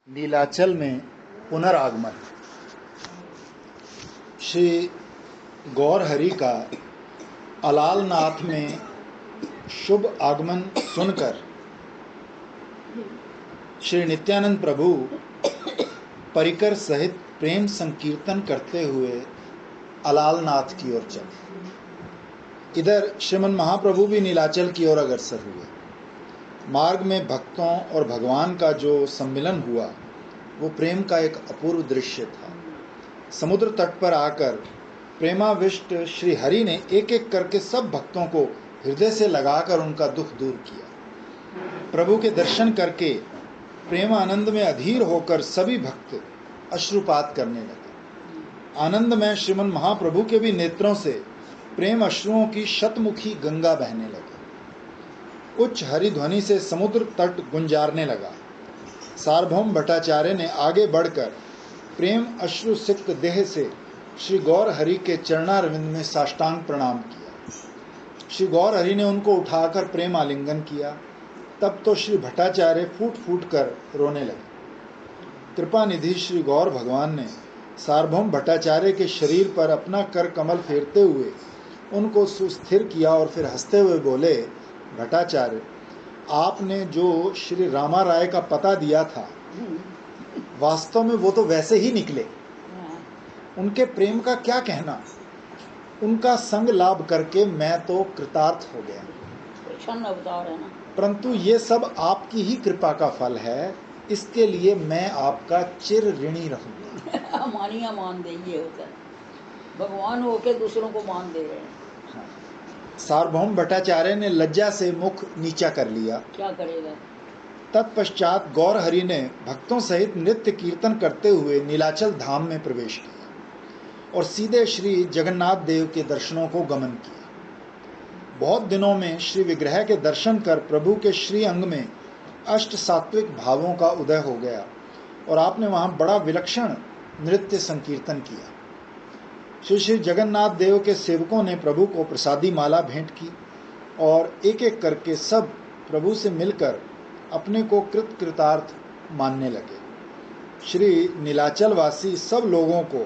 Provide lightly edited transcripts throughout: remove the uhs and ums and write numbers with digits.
नीलाचल में पुनरागमन। श्री गौरहरि का अलालनाथ में शुभ आगमन सुनकर श्री नित्यानंद प्रभु परिकर सहित प्रेम संकीर्तन करते हुए अलालनाथ की ओर चले। इधर श्रीमन महाप्रभु भी नीलाचल की ओर अग्रसर हुए। मार्ग में भक्तों और भगवान का जो सम्मिलन हुआ वो प्रेम का एक अपूर्व दृश्य था। समुद्र तट पर आकर प्रेमाविष्ट श्री हरि ने एक एक करके सब भक्तों को हृदय से लगाकर उनका दुख दूर किया। प्रभु के दर्शन करके प्रेम आनंद में अधीर होकर सभी भक्त अश्रुपात करने लगे। आनंद में श्रीमन महाप्रभु के भी नेत्रों से प्रेम अश्रुओं की शतमुखी गंगा बहने लगी। उच्च हरि ध्वनि से समुद्र तट गुंजारने लगा। सार्वभौम भट्टाचार्य ने आगे बढ़कर प्रेम अश्रु सिक्त देह से श्री गौर हरि के चरणारविंद में साष्टांग प्रणाम किया। श्री गौर हरि ने उनको उठाकर प्रेम आलिंगन किया। तब तो श्री भट्टाचार्य फूट फूट कर रोने लगे। कृपा निधि श्री गौर भगवान ने सार्वभौम भट्टाचार्य के शरीर पर अपना कर कमल फेरते हुए उनको सुस्थिर किया और फिर हंसते हुए बोले, भट्टाचार्य, आपने जो श्री रामा राय का पता दिया था वास्तव में वो तो वैसे ही निकले। उनके प्रेम का क्या कहना। उनका संग लाभ करके मैं तो कृतार्थ हो गया। अवतार है ना। परंतु ये सब आपकी ही कृपा का फल है, इसके लिए मैं आपका चिर ऋणी रहूंगा। मानिया मान दे, ये होता है। भगवान होके दूसरों को मान दे रहे हैं। सार्वभौम भट्टाचार्य ने लज्जा से मुख नीचा कर लिया। क्या करेगा। तत्पश्चात गौर हरि ने भक्तों सहित नृत्य कीर्तन करते हुए नीलाचल धाम में प्रवेश किया और सीधे श्री जगन्नाथ देव के दर्शनों को गमन किया। बहुत दिनों में श्री विग्रह के दर्शन कर प्रभु के श्री अंग में अष्ट सात्विक भावों का उदय हो गया और आपने वहां बड़ा विलक्षण नृत्य संकीर्तन किया। श्री श्री जगन्नाथ देव के सेवकों ने प्रभु को प्रसादी माला भेंट की और एक एक करके सब प्रभु से मिलकर अपने को कृतार्थ मानने लगे। श्री नीलाचल वासी सब लोगों को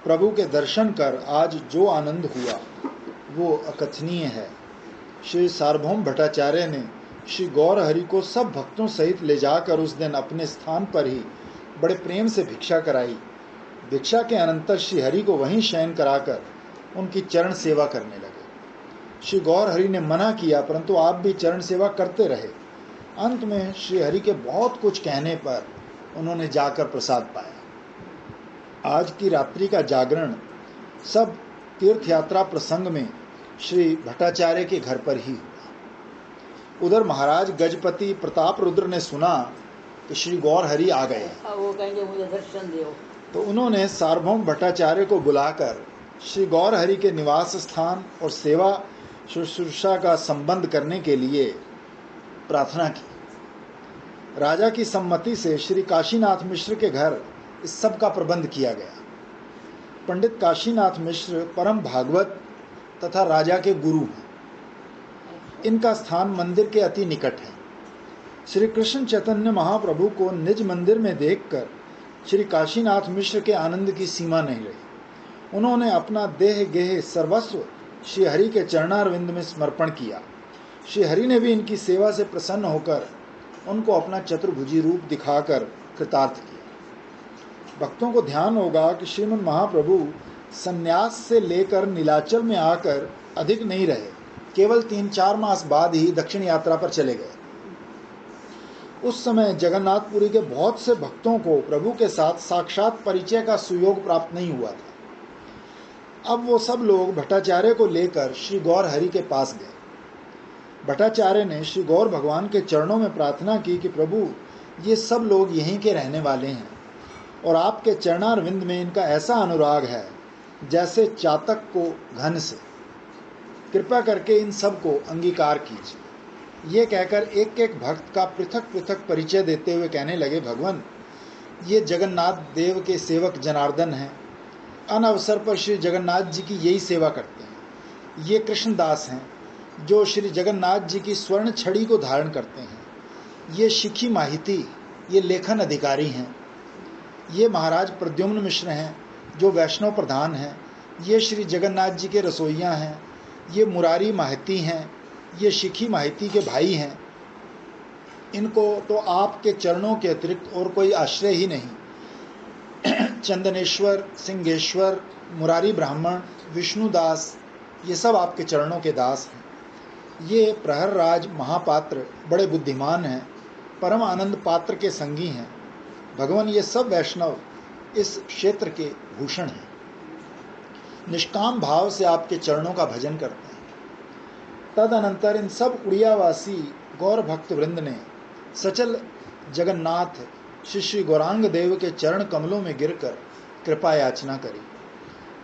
प्रभु के दर्शन कर आज जो आनंद हुआ वो अकथनीय है। श्री सार्वभौम भट्टाचार्य ने श्री गौर हरि को सब भक्तों सहित ले जाकर उस दिन अपने स्थान पर ही बड़े प्रेम से भिक्षा कराई। भिक्षा के अनंतर श्री हरि को वहीं शयन कराकर उनकी चरण सेवा करने लगे। श्री गौर हरि ने मना किया, परंतु आप भी चरण सेवा करते रहे। अंत में श्री हरि के बहुत कुछ कहने पर उन्होंने जाकर प्रसाद पाया। आज की रात्रि का जागरण सब तीर्थ यात्रा प्रसंग में श्री भट्टाचार्य के घर पर ही हुआ। उधर महाराज गजपति प्रताप रुद्र ने सुना कि श्री गौर हरि आ गए। वो कहेंगे मुझे दर्शन दो, तो उन्होंने सार्वभौम भट्टाचार्य को बुलाकर श्री गौर हरि के निवास स्थान और सेवा शुश्रूषा का संबंध करने के लिए प्रार्थना की। राजा की सम्मति से श्री काशीनाथ मिश्र के घर इस सब का प्रबंध किया गया। पंडित काशीनाथ मिश्र परम भागवत तथा राजा के गुरु हैं। इनका स्थान मंदिर के अति निकट है। श्री कृष्ण चैतन्य महाप्रभु को निज मंदिर में देखकर श्री काशीनाथ मिश्र के आनंद की सीमा नहीं रही। उन्होंने अपना देह गेह सर्वस्व श्री हरि के चरणारविंद में समर्पण किया। श्री हरि ने भी इनकी सेवा से प्रसन्न होकर उनको अपना चतुर्भुजी रूप दिखाकर कृतार्थ किया। भक्तों को ध्यान होगा कि श्रीमन महाप्रभु संन्यास से लेकर नीलाचल में आकर अधिक नहीं रहे, केवल 3-4 मास बाद ही दक्षिण यात्रा पर चले गए। उस समय जगन्नाथपुरी के बहुत से भक्तों को प्रभु के साथ साक्षात परिचय का सुयोग प्राप्त नहीं हुआ था। अब वो सब लोग भट्टाचार्य को लेकर श्री गौर हरि के पास गए। भट्टाचार्य ने श्री गौर भगवान के चरणों में प्रार्थना की कि प्रभु, ये सब लोग यहीं के रहने वाले हैं और आपके चरणारविंद में इनका ऐसा अनुराग है जैसे चातक को घन से। कृपा करके इन सब को अंगीकार कीजिए। ये कहकर एक एक भक्त का पृथक पृथक परिचय देते हुए कहने लगे, भगवान, ये जगन्नाथ देव के सेवक जनार्दन हैं। अन अवसर पर श्री जगन्नाथ जी की यही सेवा करते हैं। ये कृष्णदास हैं जो श्री जगन्नाथ जी की स्वर्ण छड़ी को धारण करते हैं। ये शिखी माहिती, ये लेखन अधिकारी हैं। ये महाराज प्रद्युम्न मिश्र हैं जो वैष्णव प्रधान हैं। ये श्री जगन्नाथ जी के रसोइया हैं। ये मुरारी माहिती हैं। ये शिखी माहिती के भाई हैं। इनको तो आपके चरणों के अतिरिक्त और कोई आश्रय ही नहीं। चंदनेश्वर, सिंहेश्वर, मुरारी ब्राह्मण, विष्णुदास, ये सब आपके चरणों के दास हैं। ये प्रहरराज महापात्र बड़े बुद्धिमान हैं, परम आनंद पात्र के संगी हैं। भगवान, ये सब वैष्णव इस क्षेत्र के भूषण हैं। निष्काम भाव से आपके चरणों का भजन करते हैं। तदनंतर इन सब उड़ियावासी गौर भक्त वृंद ने सचल जगन्नाथ श्री गौरांग देव के चरण कमलों में गिरकर कृपा याचना करी।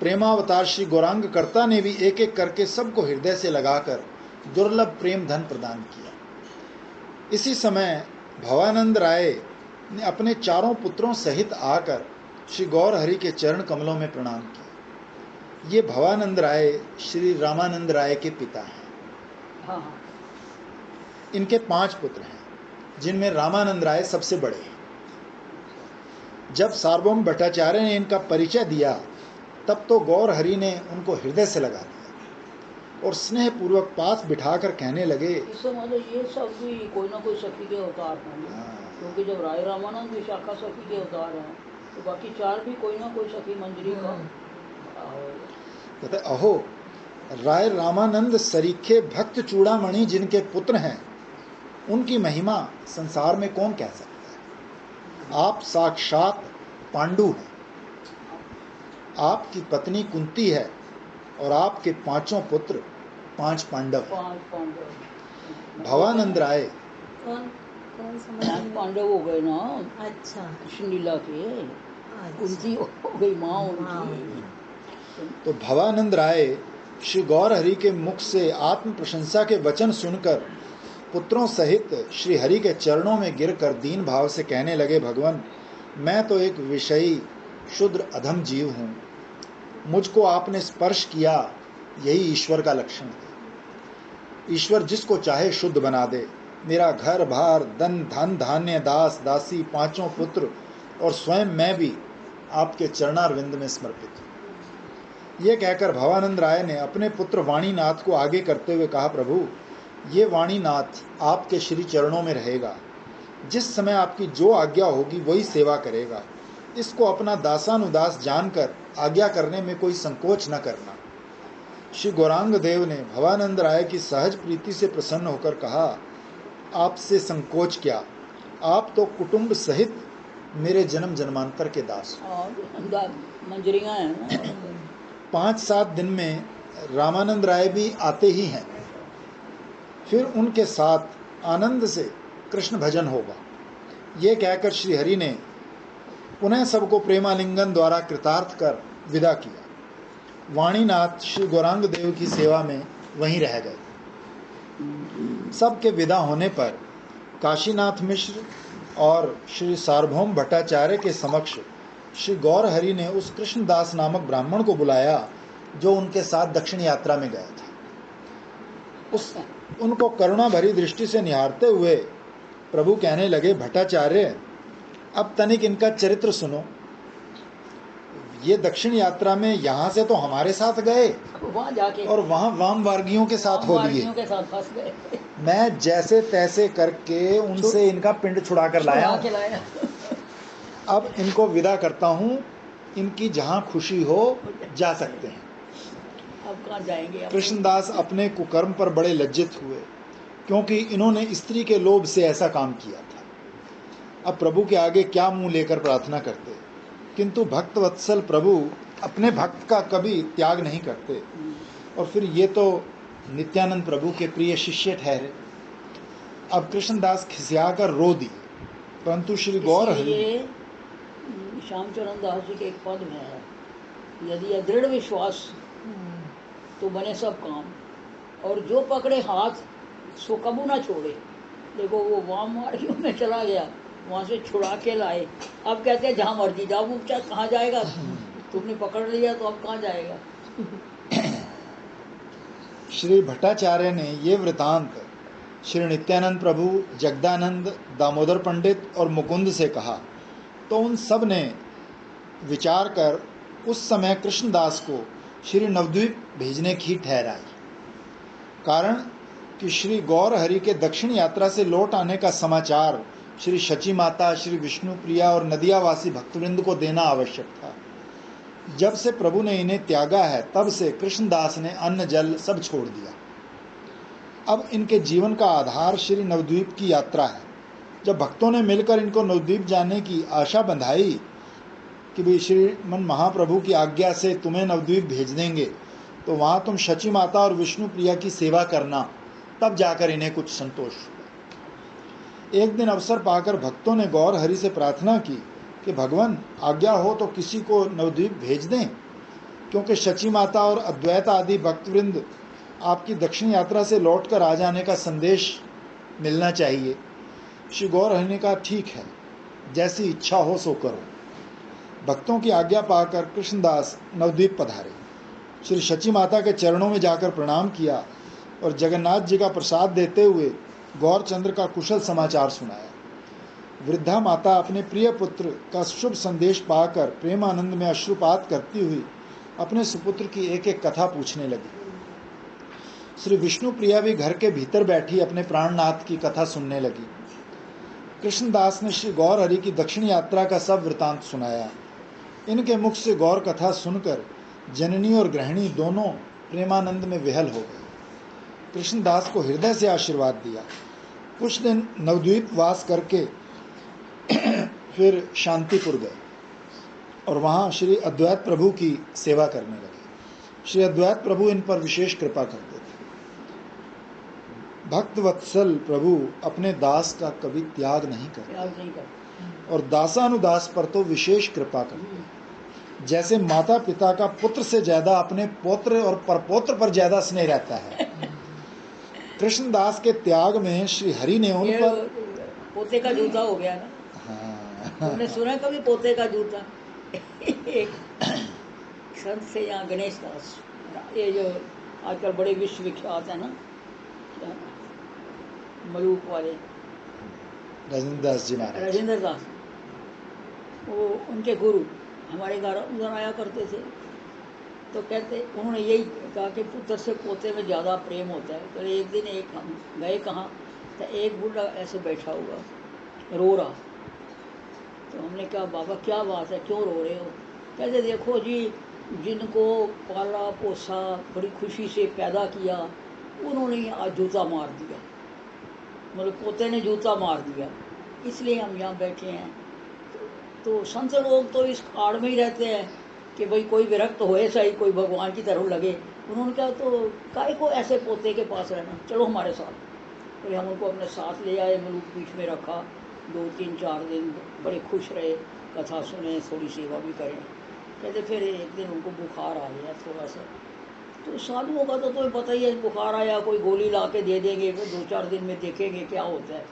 प्रेमावतार श्री गौरांग कर्ता ने भी एक एक करके सबको हृदय से लगाकर दुर्लभ प्रेम धन प्रदान किया। इसी समय भवानंद राय ने अपने चारों पुत्रों सहित आकर श्री गौर हरि के चरण कमलों में प्रणाम किया। ये भवानंद राय श्री रामानंद राय के पिता हैं। हाँ। इनके 5 पुत्र हैं, जिनमें रामानंद राय सबसे बड़े हैं। जब सार्वभौम भट्टाचार्य ने इनका परिचय दिया तब तो गौर हरि ने उनको हृदय से लगा लिया और स्नेह पूर्वक पास बिठाकर कहने लगे, इससे मतलब ये सब भी कोई ना कोई सखी के अवतार हैं। क्योंकि जब राय रामानंद विशाखा सखी के अवतार हैं तो बाकी 4 भी कोई ना कोई सखी मंजरी का। कहते अहो, राय रामानंद सरीखे भक्त चूड़ामणि जिनके पुत्र हैं, उनकी महिमा संसार में कौन कह सकता है। आप साक्षात पांडु हैं। आपकी पत्नी कुंती है और आपके 5 पुत्र 5 पांडव। भवानंद राय कौन पांडव हो गए ना। अच्छा, कृष्ण लीला के कुंती हो गई माँ उनकी। तो भवानंद राय श्री गौर हरि के मुख से आत्म प्रशंसा के वचन सुनकर पुत्रों सहित श्री हरि के चरणों में गिरकर दीन भाव से कहने लगे, भगवान, मैं तो एक विषयी शुद्र अधम जीव हूँ। मुझको आपने स्पर्श किया, यही ईश्वर का लक्षण है। ईश्वर जिसको चाहे शुद्ध बना दे। मेरा घर बार, धन धान्य, दास दासी, 5 पुत्र और स्वयं मैं भी आपके चरणारविंद में समर्पित हूँ। ये कहकर भवानंद राय ने अपने पुत्र वाणीनाथ को आगे करते हुए कहा, प्रभु, ये वाणीनाथ आपके श्री चरणों में रहेगा। जिस समय आपकी जो आज्ञा होगी वही सेवा करेगा। इसको अपना दासानुदास जानकर आज्ञा करने में कोई संकोच न करना। श्री गौरांग देव ने भवानंद राय की सहज प्रीति से प्रसन्न होकर कहा, आपसे संकोच क्या, आप तो कुटुंब सहित मेरे जन्म जन्मांतर के दास। मंजरियां हैं। 5-7 दिन में रामानंद राय भी आते ही हैं। फिर उनके साथ आनंद से कृष्ण भजन होगा। ये कहकर श्री हरि ने पुनः सबको प्रेमालिंगन द्वारा कृतार्थ कर विदा किया। वाणीनाथ श्री गौरांग देव की सेवा में वहीं रह गए। सबके विदा होने पर काशीनाथ मिश्र और श्री सार्वभौम भट्टाचार्य के समक्ष श्री गौर हरि ने उस कृष्णदास नामक ब्राह्मण को बुलाया जो उनके साथ दक्षिण यात्रा में गया था। उनको करुणा भरी दृष्टि से निहारते हुए प्रभु कहने लगे, भट्टाचार्य, अब तनिक इनका चरित्र सुनो। ये दक्षिण यात्रा में यहाँ से तो हमारे साथ गए वहाँ जाके और वहाँ वाम वर्गियों के साथ हो लिए। फंस गए। मैं जैसे तैसे करके उनसे इनका पिंड छुड़ा कर लाया। अब इनको विदा करता हूँ, इनकी जहाँ खुशी हो जा सकते हैं। अब कहाँ जाएंगे। कृष्णदास अपने कुकर्म पर बड़े लज्जित हुए क्योंकि इन्होंने स्त्री के लोभ से ऐसा काम किया था। अब प्रभु के आगे क्या मुंह लेकर प्रार्थना करते, किंतु भक्त वत्सल प्रभु अपने भक्त का कभी त्याग नहीं करते। और फिर ये तो नित्यानंद प्रभु के प्रिय शिष्य ठहरे। अब कृष्णदास खिसियाकर रो दिए, परंतु श्री गौर हरि श्यामचरण दास जी के एक पद में है, यदि अदृढ़ विश्वास तो बने सब काम, और जो पकड़े हाथ सो कबू ना छोड़े। देखो वो वाम मार्गियों में चला गया, वहाँ से छुड़ा के लाए। अब कहते हैं जहाँ मर्जी जाओ, वो कहाँ जाएगा, तुमने पकड़ लिया तो अब कहाँ जाएगा। श्री भट्टाचार्य ने ये वृतांत श्री नित्यानंद प्रभु, जगदानंद, दामोदर पंडित और मुकुंद से कहा, तो उन सब ने विचार कर उस समय कृष्णदास को श्री नवद्वीप भेजने की ठहराई। कारण कि श्री गौर हरि के दक्षिण यात्रा से लौट आने का समाचार श्री शची माता, श्री विष्णु प्रिया और नदियावासी भक्तवृंद को देना आवश्यक था। जब से प्रभु ने इन्हें त्यागा है, तब से कृष्णदास ने अन्न जल सब छोड़ दिया। अब इनके जीवन का आधार श्री नवद्वीप की यात्रा है। जब भक्तों ने मिलकर इनको नवद्वीप जाने की आशा बंधाई कि भाई श्रीमन महाप्रभु की आज्ञा से तुम्हें नवद्वीप भेज देंगे, तो वहाँ तुम शची माता और विष्णु प्रिया की सेवा करना, तब जाकर इन्हें कुछ संतोष हुआ। एक दिन अवसर पाकर भक्तों ने गौर हरि से प्रार्थना की कि भगवान, आज्ञा हो तो किसी को नवद्वीप भेज दें, क्योंकि शची माता और अद्वैत आदि भक्तवृंद आपकी दक्षिण यात्रा से लौटकर आ जाने का संदेश मिलना चाहिए। श्री गौर हरि ने कहा, ठीक है, जैसी इच्छा हो सो करो। भक्तों की आज्ञा पाकर कृष्णदास नवद्वीप पधारे। श्री शची माता के चरणों में जाकर प्रणाम किया और जगन्नाथ जी का प्रसाद देते हुए गौरचंद्र का कुशल समाचार सुनाया। वृद्धा माता अपने प्रिय पुत्र का शुभ संदेश पाकर प्रेमानंद में अश्रुपात करती हुई अपने सुपुत्र की एक एक कथा पूछने लगी। श्री विष्णु प्रिया भी घर के भीतर बैठी अपने प्राणनाथ की कथा सुनने लगी। कृष्णदास ने श्री गौर हरि की दक्षिण यात्रा का सब वृतांत सुनाया। इनके मुख से गौर कथा सुनकर जननी और गृहिणी दोनों प्रेमानंद में विहल हो गए। कृष्णदास को हृदय से आशीर्वाद दिया। कुछ दिन नवद्वीप वास करके फिर शांतिपुर गए और वहाँ श्री अद्वैत प्रभु की सेवा करने लगे। श्री अद्वैत प्रभु इन पर विशेष कृपा करते थे। भक्त वत्सल प्रभु अपने दास का कभी त्याग नहीं करते और दासानुदास पर तो विशेष कृपा करते। जैसे माता पिता का पुत्र से ज्यादा अपने पौत्र और परपौत्र पर ज्यादा स्नेह रहता है, कृष्णदास के त्याग में श्री हरि ने उन पर पोते का जूता हो गया ना। हाँ। तुमने सुना कभी पोते का जूता? एक संत से यहाँ गणेश दास, ये जो आजकल बड़े विश्वविख्यात है ना, मलूक वाले राजेंद्र दास जी महाराज। राजेंद्र दास, वो उनके गुरु हमारे घर उधर आया करते थे। तो कहते, उन्होंने यही कहा कि पुत्र से पोते में ज़्यादा प्रेम होता है। तो एक दिन एक हम गए कहाँ, तो एक बूढ़ा ऐसे बैठा हुआ रो रहा। तो हमने कहा, बाबा क्या बात है, क्यों रो रहे हो? कहते, देखो जी, जिनको पाला पोसा, बड़ी खुशी से पैदा किया, उन्होंने आज जूता मार दिया, मतलब पोते ने जूता मार दिया, इसलिए हम यहाँ बैठे हैं। तो संत लोग तो इस आड़ में ही रहते हैं कि भाई कोई विरक्त होए सही, कोई भगवान की तरफ लगे। उन्होंने कहा, तो काय को ऐसे पोते के पास रहना, चलो हमारे साथ। तो हम उनको अपने साथ ले आए, मलूक बीच में रखा। 2-3-4 दिन बड़े खुश रहे, कथा सुने, थोड़ी सेवा भी करें। कहते फिर एक दिन उनको बुखार आ गया थोड़ा सा। तो साधुओं का तो तुम्हें पता ही है, बुखार आया कोई गोली ला के दे देंगे, फिर 2-4 दिन में देखेंगे क्या होता है।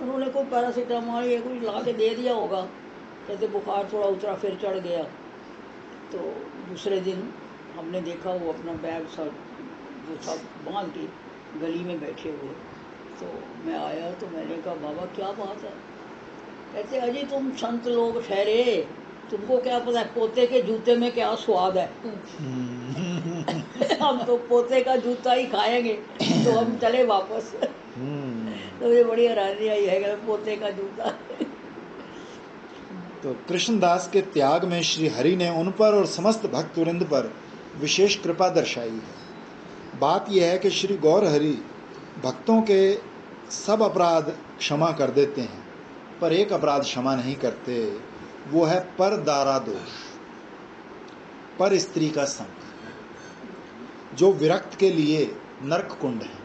उन्होंने कोई पैरासीटामोल या कुछ ला के दे दिया होगा। कहते बुखार थोड़ा उतरा, फिर चढ़ गया। तो दूसरे दिन हमने देखा वो अपना बैग सब जो था बांध के गली में बैठे हुए। तो मैं आया तो मैंने कहा, बाबा क्या बात है? कहते, अजी तुम संत लोग ठहरे, तुमको क्या पता है पोते के जूते में क्या स्वाद है। हम तो पोते का जूता ही खाएंगे। तो हम चले वापस। तो मुझे बड़ी हैरानी आई है, पोते का जूता। तो कृष्णदास के त्याग में श्री हरि ने उन पर और समस्त भक्तवृंद पर विशेष कृपा दर्शाई है। बात यह है कि श्री गौर हरि भक्तों के सब अपराध क्षमा कर देते हैं, पर एक अपराध क्षमा नहीं करते, वो है पर दारा दोष, पर स्त्री का संग, जो विरक्त के लिए नरक कुंड है।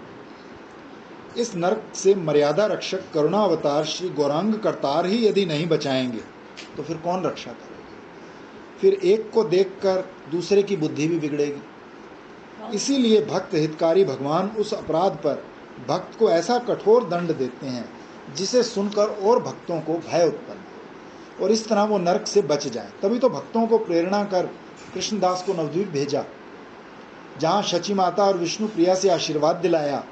इस नरक से मर्यादा रक्षक करुणावतार श्री गौरांग करतार ही यदि नहीं बचाएंगे तो फिर कौन रक्षा करेगा? फिर एक को देखकर दूसरे की बुद्धि भी बिगड़ेगी। इसीलिए भक्त हितकारी भगवान उस अपराध पर भक्त को ऐसा कठोर दंड देते हैं जिसे सुनकर और भक्तों को भय उत्पन्न हो और इस तरह वो नरक से बच जाए। तभी तो भक्तों को प्रेरणा कर कृष्णदास को नवद्वीप भेजा, जहाँ शची माता और विष्णु प्रिया से आशीर्वाद दिलाया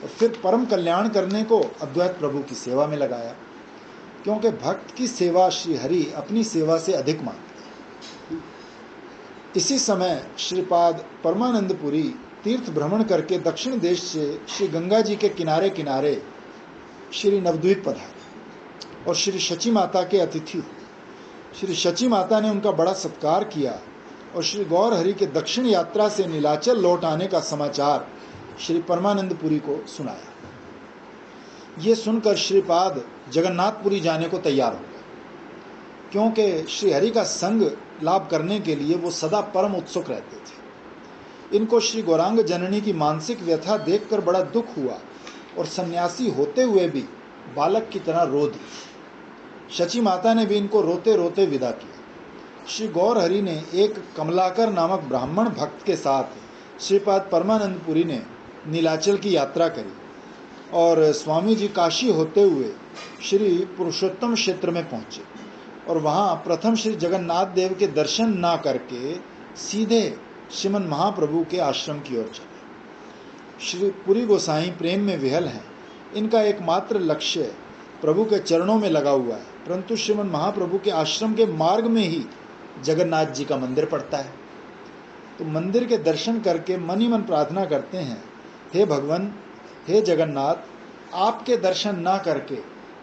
और फिर परम कल्याण करने को अद्वैत प्रभु की सेवा में लगाया, क्योंकि भक्त की सेवा श्री हरि अपनी सेवा से अधिक मानते हैं। इसी समय श्रीपाद परमानंदपुरी तीर्थ भ्रमण करके दक्षिण देश से श्री गंगा जी के किनारे किनारे श्री नवद्वीप पधारे और श्री शची माता के अतिथि हुए। श्री शची माता ने उनका बड़ा सत्कार किया और श्री गौर हरि के दक्षिण यात्रा से नीलाचल लौट आने का समाचार श्री परमानंदपुरी को सुनाया। ये सुनकर श्रीपाद जगन्नाथपुरी जाने को तैयार हो गए, क्योंकि श्री हरि का संग लाभ करने के लिए वो सदा परम उत्सुक रहते थे। इनको श्री गौरांग जननी की मानसिक व्यथा देखकर बड़ा दुख हुआ और सन्यासी होते हुए भी बालक की तरह रो दी। शची माता ने भी इनको रोते रोते विदा किया। श्री गौर हरि ने एक कमलाकर नामक ब्राह्मण भक्त के साथ श्रीपाद परमानंदपुरी ने नीलाचल की यात्रा करी और स्वामी जी काशी होते हुए श्री पुरुषोत्तम क्षेत्र में पहुंचे और वहां प्रथम श्री जगन्नाथ देव के दर्शन ना करके सीधे श्रीमन महाप्रभु के आश्रम की ओर चले। श्री पुरी गोसाई प्रेम में विहल हैं। इनका एकमात्र लक्ष्य प्रभु के चरणों में लगा हुआ है, परंतु श्रीमन महाप्रभु के आश्रम के मार्ग में ही जगन्नाथ जी का मंदिर पड़ता है। तो मंदिर के दर्शन करके मन ही मन प्रार्थना करते हैं, हे भगवान, हे जगन्नाथ, आपके दर्शन ना करके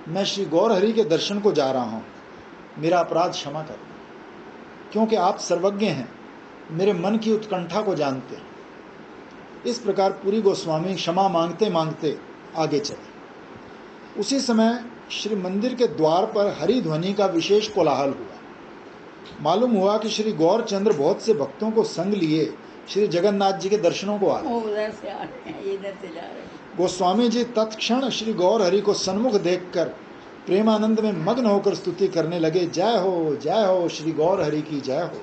मैं श्री गौर हरि के दर्शन को जा रहा हूँ, मेरा अपराध क्षमा करो, क्योंकि आप सर्वज्ञ हैं, मेरे मन की उत्कंठा को जानते हैं। इस प्रकार पुरी गोस्वामी क्षमा मांगते मांगते आगे चले। उसी समय श्री मंदिर के द्वार पर हरि ध्वनि का विशेष कोलाहल हुआ। मालूम हुआ कि श्री गौर चंद्र बहुत से भक्तों को संग लिए श्री जगन्नाथ जी के दर्शनों को आ रहे हैं। गोस्वामी जी तत्क्षण श्री गौर हरि को सन्मुख देखकर प्रेमानंद में मग्न होकर स्तुति करने लगे। जय हो श्री गौर हरि की जय हो,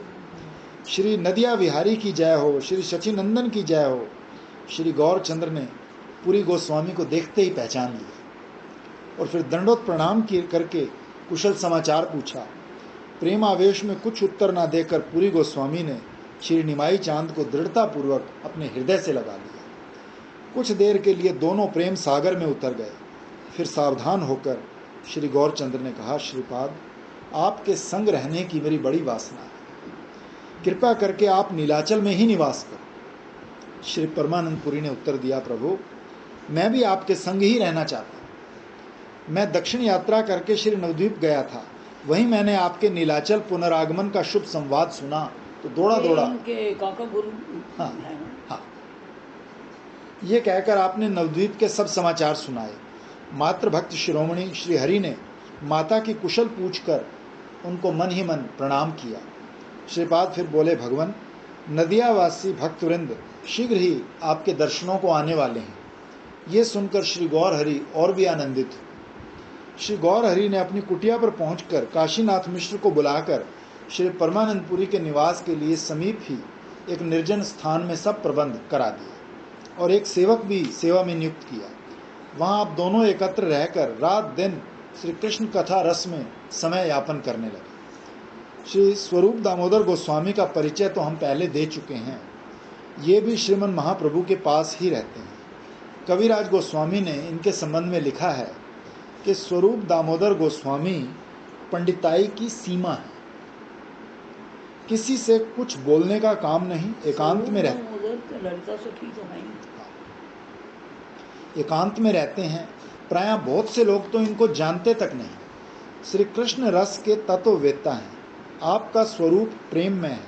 श्री नदिया विहारी की जय हो, श्री शचीनंदन की जय हो। श्री गौर चंद्र ने पुरी गोस्वामी को देखते ही पहचान लिया और फिर दंडोत प्रणाम करके कुशल समाचार पूछा। प्रेमावेश में कुछ उत्तर ना देकर पुरी गोस्वामी ने श्री निमाई चांद को दृढ़तापूर्वक अपने हृदय से लगा लिया। कुछ देर के लिए दोनों प्रेम सागर में उतर गए। फिर सावधान होकर श्री गौरचंद्र ने कहा, श्रीपाद, आपके संग रहने की मेरी बड़ी वासना है, कृपा करके आप नीलाचल में ही निवास करो। श्री परमानंदपुरी ने उत्तर दिया, प्रभु, मैं भी आपके संग ही रहना चाहता हूँ। मैं दक्षिण यात्रा करके श्री नवद्वीप गया था, वहीं मैंने आपके नीलाचल पुनरागमन का शुभ संवाद सुना तो दौड़ा काका गुरु। हाँ, हाँ। ये कहकर आपने नवद्वीप के सब समाचार सुनाए। मात्र भक्त शिरोमणि श्री हरि ने माता की कुशल पूछकर उनको मन ही मन प्रणाम किया। श्रीपाद फिर बोले, भगवान, नदियावासी भक्तवृंद शीघ्र ही आपके दर्शनों को आने वाले हैं। ये सुनकर श्री गौर हरि और भी आनंदित हुए। श्री गौर हरि ने अपनी कुटिया पर पहुंचकर काशीनाथ मिश्र को बुलाकर श्री परमानंदपुरी के निवास के लिए समीप ही एक निर्जन स्थान में सब प्रबंध करा दिया और एक सेवक भी सेवा में नियुक्त किया। वहां आप दोनों एकत्र रहकर रात दिन श्री कृष्ण कथा रस में समय यापन करने लगे। श्री स्वरूप दामोदर गोस्वामी का परिचय तो हम पहले दे चुके हैं। ये भी श्रीमन महाप्रभु के पास ही रहते हैं। कविराज गोस्वामी ने इनके संबंध में लिखा है कि स्वरूप दामोदर गोस्वामी पंडिताई की सीमा है, किसी से कुछ बोलने का काम नहीं, एकांत में रहते हैं। प्रायः बहुत से लोग तो इनको जानते तक नहीं। श्री कृष्ण रस के तत्ववेत्ता हैं। आपका स्वरूप प्रेम में है।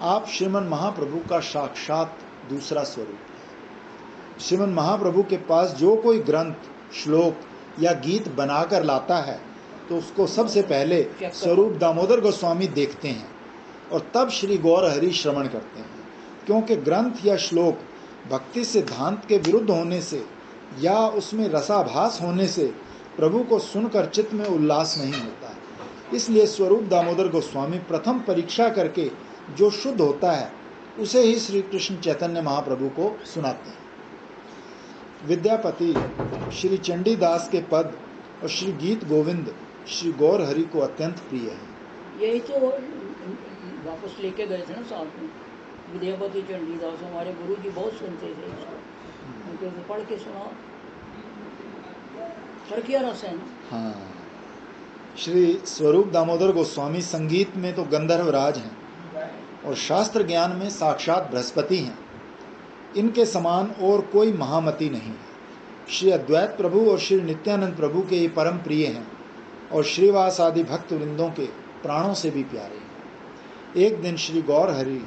आप श्रीमन महाप्रभु का साक्षात दूसरा स्वरूप है। श्रीमन महाप्रभु के पास जो कोई ग्रंथ, श्लोक या गीत बनाकर लाता है तो उसको सबसे पहले स्वरूप दामोदर गोस्वामी देखते हैं और तब श्री गौर हरि श्रवण करते हैं, क्योंकि ग्रंथ या श्लोक भक्ति सिद्धांत के विरुद्ध होने से या उसमें रसाभास होने से प्रभु को सुनकर चित्त में उल्लास नहीं होता है। इसलिए स्वरूप दामोदर गोस्वामी प्रथम परीक्षा करके जो शुद्ध होता है उसे ही श्री कृष्ण चैतन्य महाप्रभु को सुनाते हैं। विद्यापति श्री चंडीदास के पद और श्री गीत गोविंद श्री गौर हरि को अत्यंत प्रिय है। यही तो वापस लेके गए थे ना साथ में। विद्यापति चंडीदास हमारे गुरु जी बहुत सुनते थे इसको, उनके पढ़ के सुना। फर्किया रस है ना। हाँ, श्री स्वरूप दामोदर गोस्वामी संगीत में तो गंधर्वराज हैं और शास्त्र ज्ञान में साक्षात बृहस्पति हैं। इनके समान और कोई महामति नहीं है। श्री अद्वैत प्रभु और श्री नित्यानंद प्रभु के ये परम प्रिय हैं और श्रीवास आदि भक्त वृंदों के प्राणों से भी प्यारे हैं। एक दिन श्री गौर हरि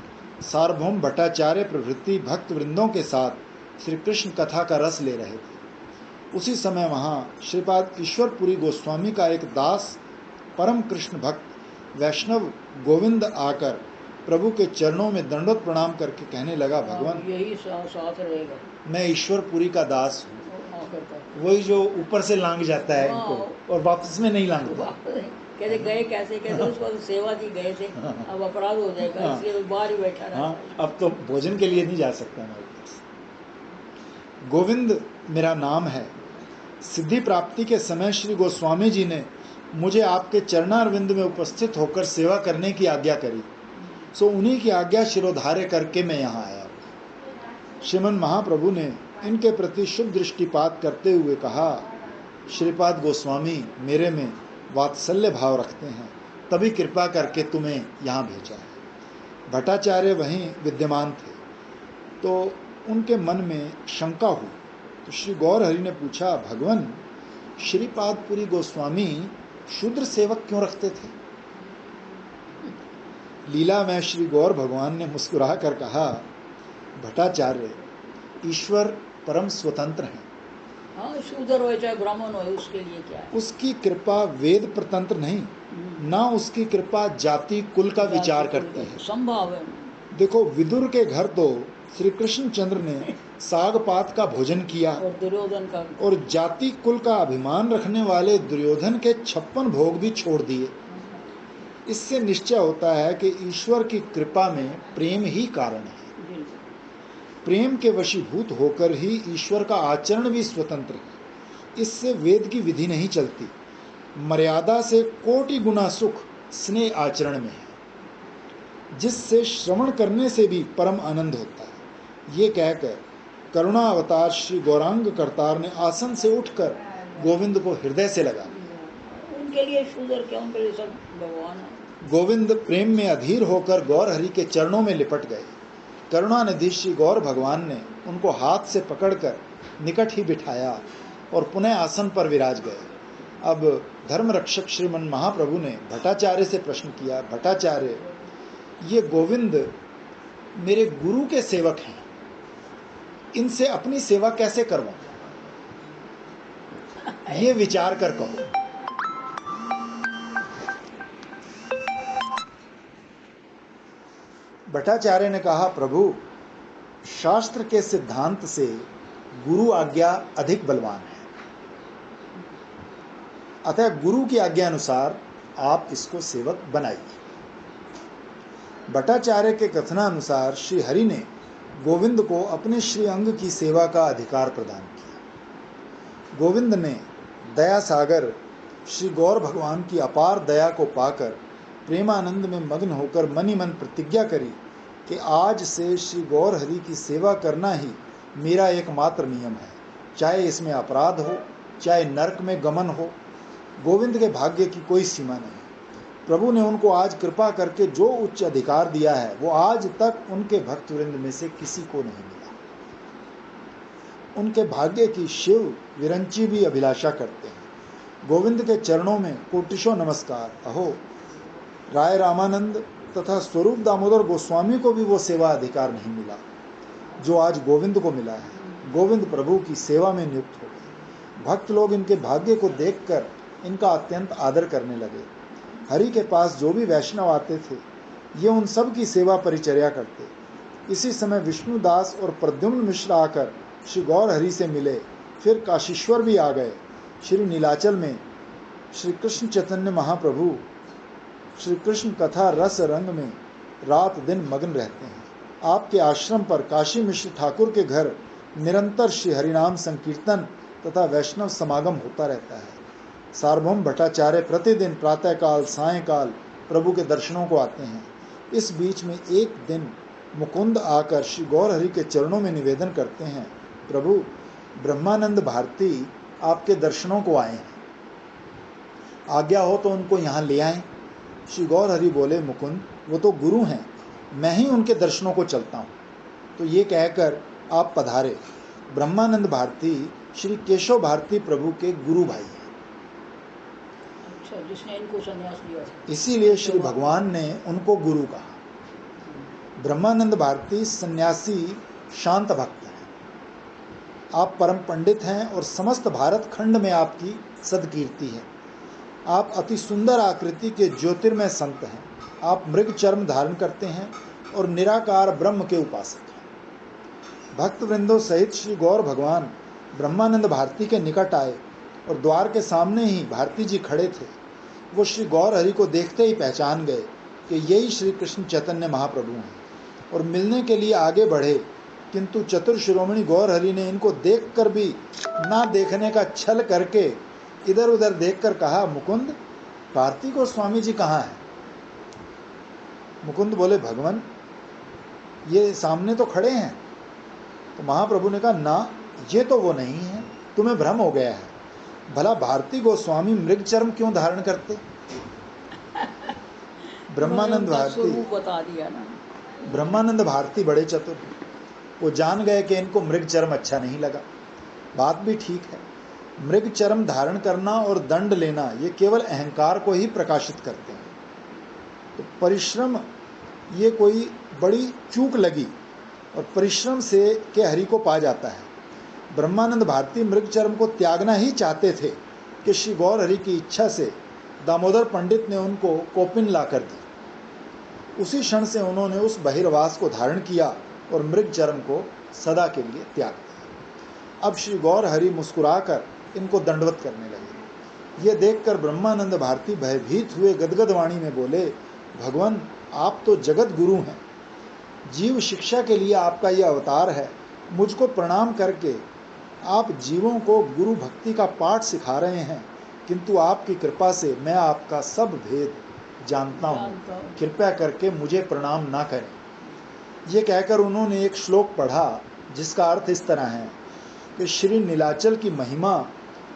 सार्वभौम भट्टाचार्य प्रभृति भक्त वृंदों के साथ श्री कृष्ण कथा का रस ले रहे थे। उसी समय वहाँ श्रीपाद ईश्वरपुरी गोस्वामी का एक दास परम कृष्ण भक्त वैष्णव गोविंद आकर प्रभु के चरणों में दंडोत प्रणाम करके कहने लगा, भगवान यही साथ रहेगा, मैं ईश्वरपुरी का दास हूँ। वही जो ऊपर से लांग जाता है इनको और वापस में नहीं लांगता। कहते गए कैसे, कहते उसको तो सेवा दी गए थे, अब अपराध हो जाएगा, इसलिए बाहर ही बैठा रहा। अब तो भोजन के लिए नहीं जा सकता हमारे पास। गोविंद मेरा नाम है। सिद्धि प्राप्ति के समय श्री गोस्वामी जी ने मुझे आपके चरणारविंद में उपस्थित होकर सेवा करने की आज्ञा करी, सो उन्हीं की आज्ञा शिरोधार्य करके मैं यहाँ आया। श्रीमन महाप्रभु ने इनके प्रति शुभ दृष्टिपात करते हुए कहा, श्रीपाद गोस्वामी मेरे में वात्सल्य भाव रखते हैं, तभी कृपा करके तुम्हें यहाँ भेजा है। भट्टाचार्य वहीं विद्यमान थे तो उनके मन में शंका हुई, तो श्री गौर हरि ने पूछा, भगवान श्रीपादपुरी गोस्वामी शूद्र सेवक क्यों रखते थे? लीला में श्री गौर भगवान ने मुस्कुरा कर कहा, भट्टाचार्य ईश्वर परम स्वतंत्र हैं। हाँ, शूद्र हो चाहे ब्राह्मण हो, उसके लिए क्या है? उसकी कृपा वेद प्रतंत्र नहीं, ना उसकी कृपा जाति कुल का विचार करती है। संभव है। देखो विदुर के घर तो श्री कृष्ण चंद्र ने साग पात का भोजन किया और दुर्योधन का, और जाति कुल का अभिमान रखने वाले दुर्योधन के 56 भोग भी छोड़ दिए। इससे निश्चय होता है कि ईश्वर की कृपा में प्रेम ही कारण है। प्रेम के वशीभूत होकर ही ईश्वर का आचरण भी स्वतंत्र है। इससे वेद की विधि नहीं चलती। मर्यादा से कोटि गुना सुख स्नेह आचरण में है, जिससे श्रवण करने से भी परम आनंद होता है। ये कहकर करुणा अवतार श्री गौरांग करतार ने आसन से उठकर गोविंद को हृदय से लगा। उनके लिए शूद्र क्या, उनके लिए सब भगवान है। गोविंद प्रेम में अधीर होकर गौर हरि के चरणों में लिपट गए। करुणा निधि श्री गौर भगवान ने उनको हाथ से पकड़कर निकट ही बिठाया और पुनः आसन पर विराज गए। अब धर्म रक्षक श्रीमन महाप्रभु ने भट्टाचार्य से प्रश्न किया, भट्टाचार्य ये गोविंद मेरे गुरु के सेवक हैं, इनसे अपनी सेवा कैसे करवाऊं? ये विचार कर कहो। भट्टाचार्य ने कहा, प्रभु शास्त्र के सिद्धांत से गुरु आज्ञा अधिक बलवान है, अतः गुरु की आज्ञा अनुसार आप इसको सेवक बनाइए। भट्टाचार्य के कथनानुसार श्री हरि ने गोविंद को अपने श्री अंग की सेवा का अधिकार प्रदान किया। गोविंद ने दया सागर श्री गौर भगवान की अपार दया को पाकर प्रेमानंद में मग्न होकर मन ही मन प्रतिज्ञा करी कि आज से श्री गौर हरि की सेवा करना ही मेरा एकमात्र नियम है, चाहे इसमें अपराध हो, चाहे नरक में गमन हो। गोविंद के भाग्य की कोई सीमा नहीं। प्रभु ने उनको आज कृपा करके जो उच्च अधिकार दिया है वो आज तक उनके भक्तवृंद में से किसी को नहीं मिला। उनके भाग्य की शिव विरंची भी अभिलाषा करते हैं। गोविंद के चरणों में कोटिशो नमस्कार। अहो राय रामानंद तथा स्वरूप दामोदर गोस्वामी को भी वो सेवा अधिकार नहीं मिला जो आज गोविंद को मिला है। गोविंद प्रभु की सेवा में नियुक्त हो गए। भक्त लोग इनके भाग्य को देखकर इनका अत्यंत आदर करने लगे। हरि के पास जो भी वैष्णव आते थे ये उन सब की सेवा परिचर्या करते। इसी समय विष्णुदास और प्रद्युम्न मिश्र आकर श्री गौर हरि से मिले। फिर काशीश्वर भी आ गए। श्री नीलाचल में श्री कृष्ण चैतन्य महाप्रभु श्री कृष्ण कथा रस रंग में रात दिन मग्न रहते हैं। आपके आश्रम पर काशी मिश्र ठाकुर के घर निरंतर श्री हरिनाम संकीर्तन तथा वैष्णव समागम होता रहता है। सार्वभौम भट्टाचार्य प्रतिदिन प्रातःकाल सायंकाल प्रभु के दर्शनों को आते हैं। इस बीच में एक दिन मुकुंद आकर श्री गौर हरि के चरणों में निवेदन करते हैं, प्रभु ब्रह्मानंद भारती आपके दर्शनों को आए हैं, आज्ञा हो तो उनको यहाँ ले आएं। श्री गौर हरि बोले, मुकुंद वो तो गुरु हैं, मैं ही उनके दर्शनों को चलता हूँ। तो ये कहकर आप पधारे। ब्रह्मानंद भारती श्री केशव भारती प्रभु के गुरु भाई हैं। अच्छा, जिसने इनको संन्यास दिया था। इसीलिए श्री भगवान ने उनको गुरु कहा। ब्रह्मानंद भारती सन्यासी शांत भक्त हैं। आप परम पंडित हैं और समस्त भारत खंड में आपकी सदकीर्ति है। आप अति सुंदर आकृति के ज्योतिर्मय संत हैं। आप मृग चर्म धारण करते हैं और निराकार ब्रह्म के उपासक हैं। भक्त वृंदों सहित श्री गौर भगवान ब्रह्मानंद भारती के निकट आए और द्वार के सामने ही भारती जी खड़े थे। वो श्री गौर हरि को देखते ही पहचान गए कि यही श्री कृष्ण चैतन्य महाप्रभु हैं और मिलने के लिए आगे बढ़े, किंतु चतुर शिरोमणि गौर हरि ने इनको देखकर भी ना देखने का छल करके इधर उधर देखकर कहा, मुकुंद भारती गोस्वामी जी कहाँ हैं? मुकुंद बोले, भगवान ये सामने तो खड़े हैं। तो महाप्रभु ने कहा, ना ये तो वो नहीं है, तुम्हें भ्रम हो गया है। भला भारती गोस्वामी मृग चर्म क्यों धारण करते? ब्रह्मानंद भारती बता दिया ना। ब्रह्मानंद भारती बड़े चतुर, वो जान गए कि इनको मृग चर्म अच्छा नहीं लगा। बात भी ठीक है, मृग चर्म धारण करना और दंड लेना ये केवल अहंकार को ही प्रकाशित करते हैं। तो परिश्रम ये कोई बड़ी चूक लगी और परिश्रम से के हरि को पा जाता है। ब्रह्मानंद भारती मृग चर्म को त्यागना ही चाहते थे कि श्री गौर हरि की इच्छा से दामोदर पंडित ने उनको कोपिन ला कर दी। उसी क्षण से उन्होंने उस बहिर्वास को धारण किया और मृग चर्म को सदा के लिए त्याग दिया। अब श्री गौर हरि मुस्कुराकर इनको दंडवत करने लगे। ये देखकर ब्रह्मानंद भारती भयभीत हुए गदगद वाणी में बोले, भगवान आप तो जगत गुरु हैं, जीव शिक्षा के लिए आपका यह अवतार है। मुझको प्रणाम करके आप जीवों को गुरु भक्ति का पाठ सिखा रहे हैं, किंतु आपकी कृपा से मैं आपका सब भेद जानता हूँ, कृपया करके मुझे प्रणाम ना करें। ये कहकर उन्होंने एक श्लोक पढ़ा जिसका अर्थ इस तरह है कि श्री नीलाचल की महिमा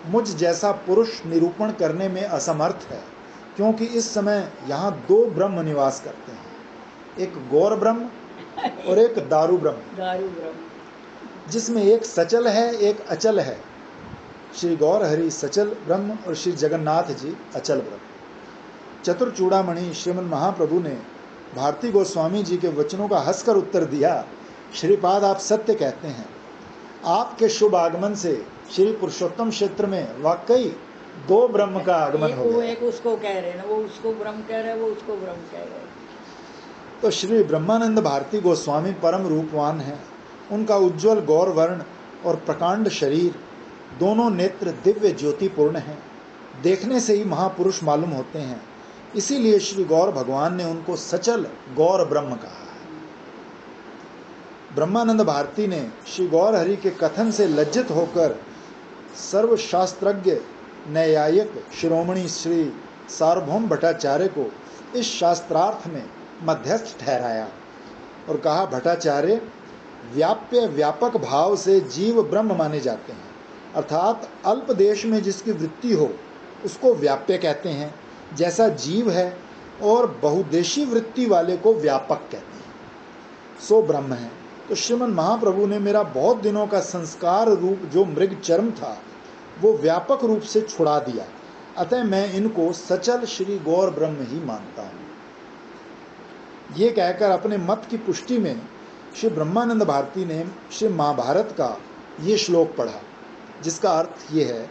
मुझ जैसा पुरुष निरूपण करने में असमर्थ है, क्योंकि इस समय यहाँ दो ब्रह्म निवास करते हैं, एक गौर ब्रह्म और एक दारू ब्रह्म, जिसमें एक सचल है एक अचल है। श्री गौर हरि सचल ब्रह्म और श्री जगन्नाथ जी अचल ब्रह्म। चतुर चूड़ामणि श्रीमन महाप्रभु ने भारती गोस्वामी जी के वचनों का हंसकर उत्तर दिया, श्रीपाद आप सत्य कहते हैं। आपके शुभ आगमन से श्री पुरुषोत्तम क्षेत्र में वाकई दो ब्रह्म का आगमन हो गया। एक उसको कह रहे हैं, वो उसको ब्रह्म कह रहे हैं, वो उसको ब्रह्म कह रहे हैं। तो श्री ब्रह्मानंद भारती गोस्वामी परम रूपवान हैं। उनका उज्जवल गौर वर्ण और प्रकांड शरीर, दोनों नेत्र दिव्य ज्योतिपूर्ण हैं, देखने से ही महापुरुष मालूम होते हैं। इसीलिए श्री गौर भगवान ने उनको सचल गौर ब्रह्म कहा है। ब्रह्मानंद भारती ने श्री गौर हरि के कथन से लज्जित होकर सर्वशास्त्रज्ञ न्यायिक शिरोमणि श्री सार्वभौम भट्टाचार्य को इस शास्त्रार्थ में मध्यस्थ ठहराया और कहा, भट्टाचार्य व्याप्य व्यापक भाव से जीव ब्रह्म माने जाते हैं, अर्थात अल्प देश में जिसकी वृत्ति हो उसको व्याप्य कहते हैं, जैसा जीव है, और बहुदेशी वृत्ति वाले को व्यापक कहते हैं, सो ब्रह्म है। तो श्रीमन महाप्रभु ने मेरा बहुत दिनों का संस्कार रूप जो मृग चर्म था वो व्यापक रूप से छुड़ा दिया, अतः मैं इनको सचल श्री गौर ब्रह्म ही मानता हूँ। ये कहकर अपने मत की पुष्टि में श्री ब्रह्मानंद भारती ने श्री महाभारत का ये श्लोक पढ़ा, जिसका अर्थ ये है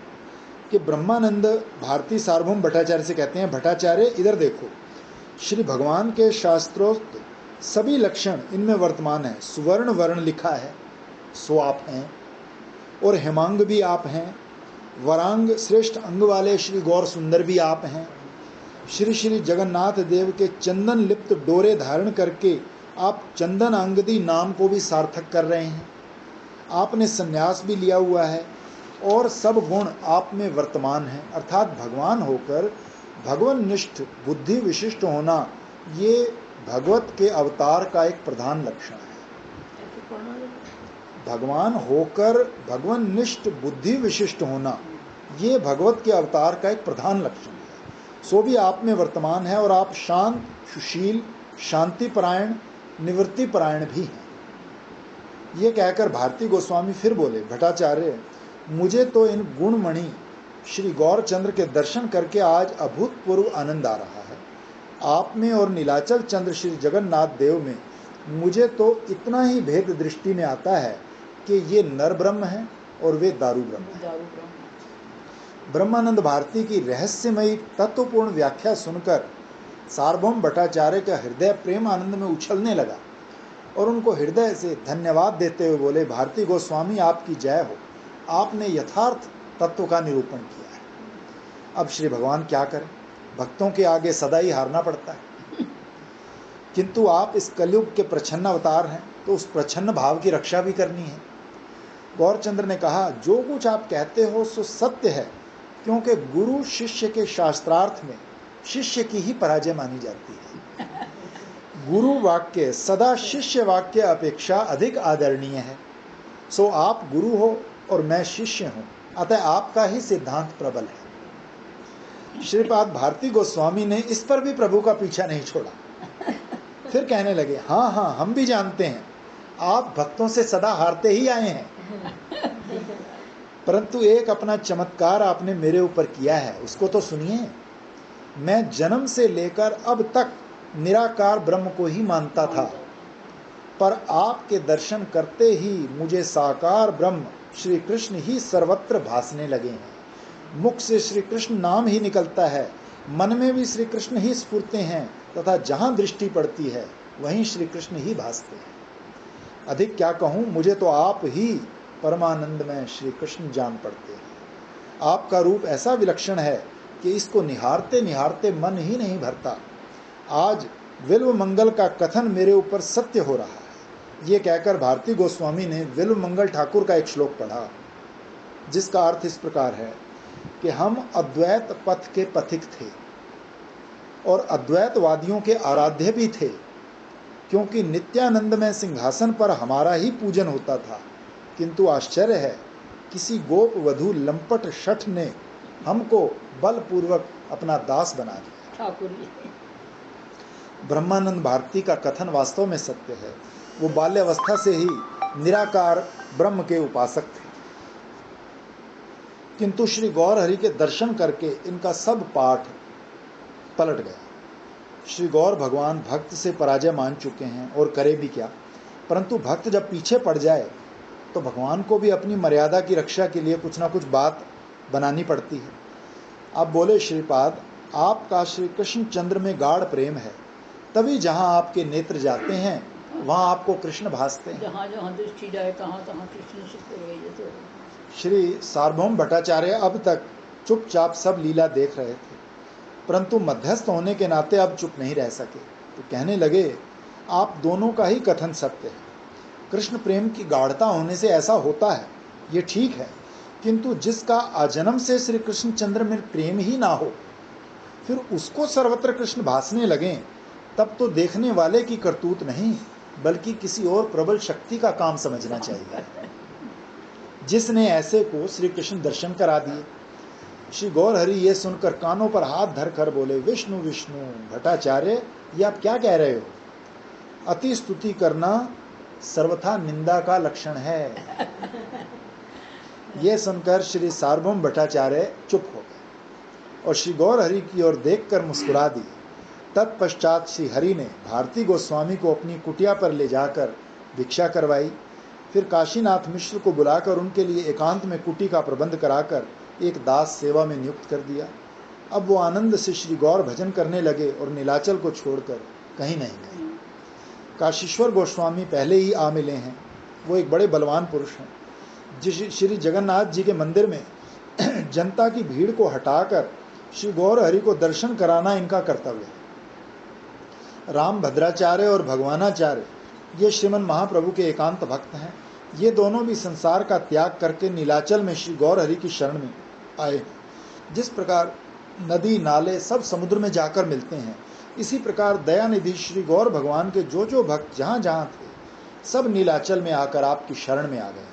कि ब्रह्मानंद भारती सार्वभौम भट्टाचार्य से कहते हैं, भट्टाचार्य इधर देखो, श्री भगवान के शास्त्रोक्त सभी लक्षण इनमें वर्तमान है। सुवर्ण वर्ण लिखा है, सो आप हैं, और हेमांग भी आप हैं, वरांग श्रेष्ठ अंग वाले श्री गौर सुंदर भी आप हैं। श्री श्री जगन्नाथ देव के चंदन लिप्त डोरे धारण करके आप चंदन अंगदी नाम को भी सार्थक कर रहे हैं। आपने संन्यास भी लिया हुआ है और सब गुण आप में वर्तमान हैं, अर्थात भगवान होकर भगवान निष्ठ बुद्धि विशिष्ट होना ये भगवत के अवतार का एक प्रधान लक्षण है। भगवान होकर भगवान निष्ठ बुद्धि विशिष्ट होना ये भगवत के अवतार का एक प्रधान लक्षण है। सो भी आप में वर्तमान है और आप शांत, सुशील, शांतिपरायण, निवृत्तिपरायण भी हैं। ये कहकर भारती गोस्वामी फिर बोले, भट्टाचार्य, मुझे तो इन गुणमणि श्री गौरचंद्र के दर्शन करके आज अभूतपूर्व आनंद आ रहा है। आप में और नीलाचल चंद्र श्री जगन्नाथ देव में मुझे तो इतना ही भेद दृष्टि में आता है कि ये नर ब्रह्म है और वे दारू ब्रह्म है। ब्रह्मानंद भारती की रहस्यमयी तत्वपूर्ण व्याख्या सुनकर सार्वभौम भट्टाचार्य का हृदय प्रेम आनंद में उछलने लगा और उनको हृदय से धन्यवाद देते हुए बोले, भारती गोस्वामी, आपकी जय हो। आपने यथार्थ तत्व का निरूपण किया है। अब श्री भगवान क्या करें, भक्तों के आगे सदा ही हारना पड़ता है। किंतु आप इस कलयुग के प्रच्छन्न अवतार हैं, तो उस प्रच्छन्न भाव की रक्षा भी करनी है। गौरचंद्र ने कहा, जो कुछ आप कहते हो सो सत्य है, क्योंकि गुरु शिष्य के शास्त्रार्थ में शिष्य की ही पराजय मानी जाती है। गुरु वाक्य सदा शिष्य वाक्य अपेक्षा अधिक आदरणीय है। सो आप गुरु हो और मैं शिष्य हूं, अतः आपका ही सिद्धांत प्रबल है। श्रीपाद भारती गोस्वामी ने इस पर भी प्रभु का पीछा नहीं छोड़ा। फिर कहने लगे, हाँ हाँ, हम भी जानते हैं आप भक्तों से सदा हारते ही आए हैं, परंतु एक अपना चमत्कार आपने मेरे ऊपर किया है, उसको तो सुनिए। मैं जन्म से लेकर अब तक निराकार ब्रह्म को ही मानता था, पर आपके दर्शन करते ही मुझे साकार ब्रह्म श्री कृष्ण ही सर्वत्र भासने लगे हैं। मुख से श्री कृष्ण नाम ही निकलता है, मन में भी श्री कृष्ण ही स्फुरते हैं, तथा जहां दृष्टि पड़ती है वहीं श्री कृष्ण ही भासते हैं। अधिक क्या कहूं, मुझे तो आप ही परमानंद में श्री कृष्ण जान पड़ते हैं। आपका रूप ऐसा विलक्षण है कि इसको निहारते निहारते मन ही नहीं भरता। आज विल्व मंगल का कथन मेरे ऊपर सत्य हो रहा है। ये कहकर भारती गोस्वामी ने विल्व मंगल ठाकुर का एक श्लोक पढ़ा, जिसका अर्थ इस प्रकार है कि हम अद्वैत पथ के पथिक थे और अद्वैतवादियों के आराध्य भी थे, क्योंकि नित्यानंद में सिंहासन पर हमारा ही पूजन होता था। किंतु आश्चर्य है, किसी गोप वधु लंपट शठ ने हमको बलपूर्वक अपना दास बना दिया। ब्रह्मानंद भारती का कथन वास्तव में सत्य है। वो बाल्यावस्था से ही निराकार ब्रह्म के उपासक थे, किंतु श्री गौर हरि के दर्शन करके इनका सब पाठ पलट गया। श्री गौर भगवान भक्त से पराजय मान चुके हैं और करे भी क्या, परंतु भक्त जब पीछे पड़ जाए तो भगवान को भी अपनी मर्यादा की रक्षा के लिए कुछ ना कुछ बात बनानी पड़ती है। आप बोले, श्रीपाद, आपका श्री कृष्ण चंद्र में गाढ़ प्रेम है, तभी जहां आपके नेत्र जाते हैं वहां आपको कृष्ण भासते हैं। जहां जहां दृष्टि जाए तहां तहां कृष्ण से। श्री सार्वभौम भट्टाचार्य अब तक चुपचाप सब लीला देख रहे थे, परंतु मध्यस्थ होने के नाते अब चुप नहीं रह सके, तो कहने लगे, आप दोनों का ही कथन सत्य है। कृष्ण प्रेम की गाढ़ता होने से ऐसा होता है, ये ठीक है, किंतु जिसका आजन्म से श्री कृष्ण चंद्र में प्रेम ही ना हो, फिर उसको सर्वत्र कृष्ण भासने लगें, तब तो देखने वाले की करतूत नहीं बल्कि किसी और प्रबल शक्ति का काम समझना चाहिए, जिसने ऐसे को श्री कृष्ण दर्शन करा दिए। श्री गौर हरि ये सुनकर कानों पर हाथ धर कर बोले, विष्णु विष्णु, भट्टाचार्य, ये आप क्या कह रहे हो? अति स्तुति करना सर्वथा निंदा का लक्षण है। यह सुनकर श्री सार्वभौम भट्टाचार्य चुप हो गए और श्री गौर हरि की ओर देखकर मुस्कुरा दी। तत्पश्चात श्री हरि ने भारती गोस्वामी को अपनी कुटिया पर ले जाकर भिक्षा करवाई। फिर काशीनाथ मिश्र को बुलाकर उनके लिए एकांत में कुटी का प्रबंध कराकर एक दास सेवा में नियुक्त कर दिया। अब वो आनंद से श्री गौर भजन करने लगे और नीलाचल को छोड़कर कहीं नहीं गए। काशीश्वर गोस्वामी पहले ही आ मिले हैं। वो एक बड़े बलवान पुरुष हैं। श्री जगन्नाथ जी के मंदिर में जनता की भीड़ को हटाकर श्री गौर हरि को दर्शन कराना इनका कर्तव्य है। राम भद्राचार्य और भगवानाचार्य ये श्रीमन महाप्रभु के एकांत भक्त हैं। ये दोनों भी संसार का त्याग करके नीलाचल में श्री गौर हरि की शरण में आए। जिस प्रकार नदी नाले सब समुद्र में जाकर मिलते हैं, इसी प्रकार दयानिधि श्री गौर भगवान के जो भक्त जहाँ जहाँ थे, सब नीलाचल में आकर आपकी शरण में आ गए।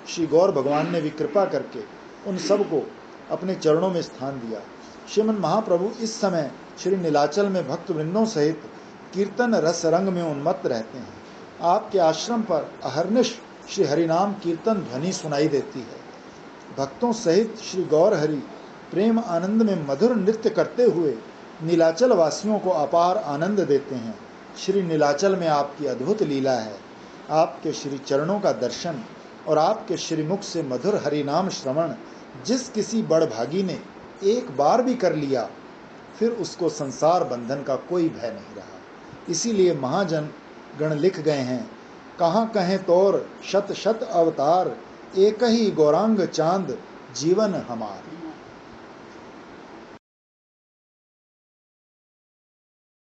श्री गौर भगवान ने भी कृपा करके उन सबको अपने चरणों में स्थान दिया। श्रीमन महाप्रभु इस समय श्री नीलाचल में भक्त वृंदों सहित कीर्तन रस रंग में उन्मत्त रहते हैं। आपके आश्रम पर अहर्निश श्री हरिनाम कीर्तन ध्वनि सुनाई देती है। भक्तों सहित श्री गौर हरि प्रेम आनंद में मधुर नृत्य करते हुए नीलाचल वासियों को अपार आनंद देते हैं। श्री नीलाचल में आपकी अद्भुत लीला है। आपके श्री चरणों का दर्शन और आपके श्रीमुख से मधुर हरिनाम श्रवण जिस किसी बड़भागी ने एक बार भी कर लिया, फिर उसको संसार बंधन का कोई भय नहीं रहा। इसीलिए महाजन गण लिख गए हैं, कहाँ कहें तोर शत शत अवतार, एक ही गौरांग चांद जीवन हमार।